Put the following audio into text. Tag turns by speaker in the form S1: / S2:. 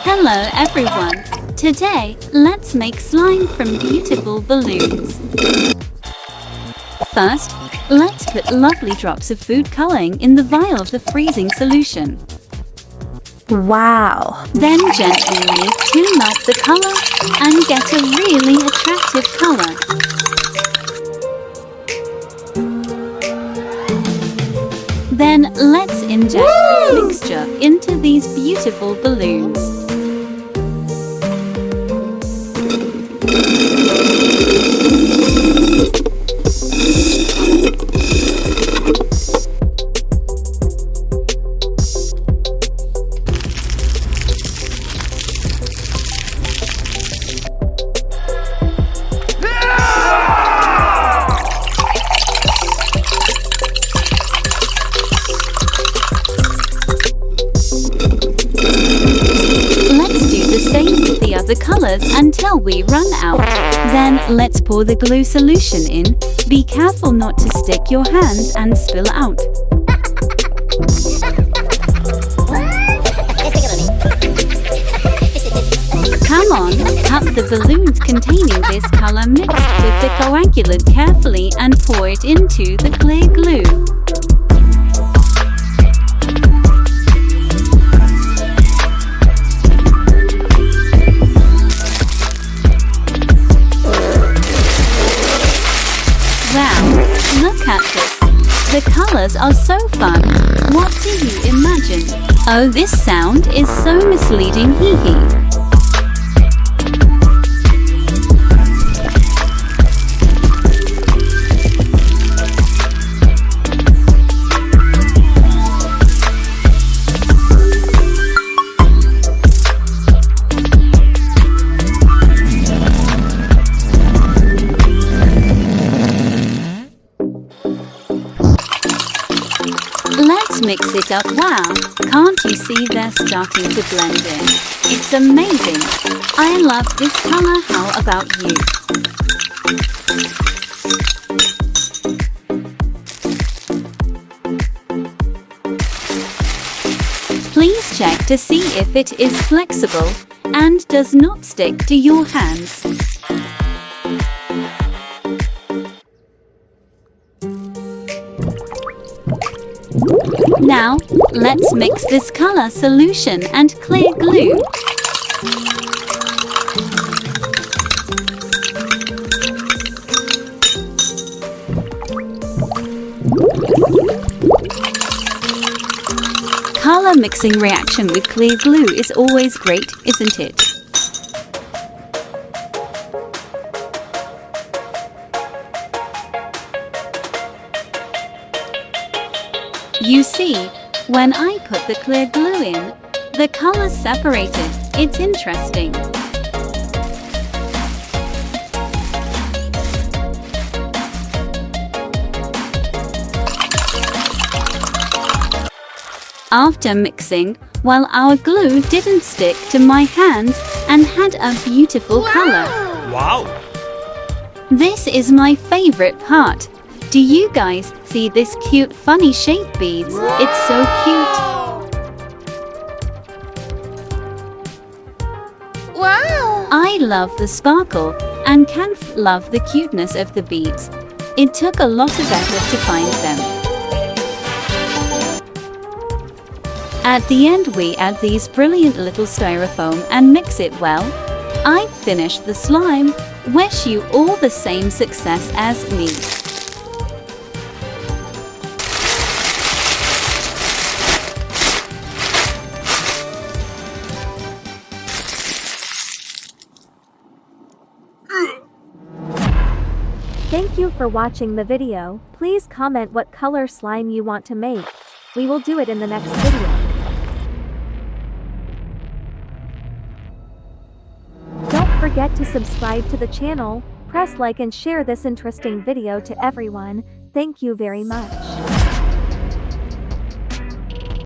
S1: Hello everyone! Today, let's make slime from beautiful balloons. First, let's put lovely drops of food coloring in the vial of the freezing solution.
S2: Wow!
S1: Then gently knead to melt the color and get a really attractive color. Then let's inject this mixture into these beautiful balloons. Same with the other colors until we run out. Then let's pour the glue solution in. Be careful not to stick your hands and spill out. Come on, cut the balloons containing this color mixed with the coagulant carefully and pour it into the clear glue. Wow, look at this. The colors are so fun. What do you imagine? Oh, this sound is so misleading, hee hee. Let's mix it up. Wow, can't you see they're starting to blend in? It's amazing. I love this color. How about you? Please check to see if it is flexible and does not stick to your hands. Now, let's mix this color solution and clear glue. Color mixing reaction with clear glue is always great, isn't it? You see, when I put the clear glue in, the colors separated. It's interesting. After mixing, well, our glue didn't stick to my hands and had a beautiful color.
S3: Wow!
S1: This is my favorite part. Do you guys see this cute funny shape beads? It's so cute.
S2: Wow!
S1: I love the sparkle and can love the cuteness of the beads. It took a lot of effort to find them. At the end we add these brilliant little styrofoam and mix it well. I finished the slime. Wish you all the same success as me.
S2: Thank you for watching the video. Please comment what color slime you want to make. We will do it in the next video. Don't forget to subscribe to the channel, press like and share this interesting video to everyone. Thank you very much.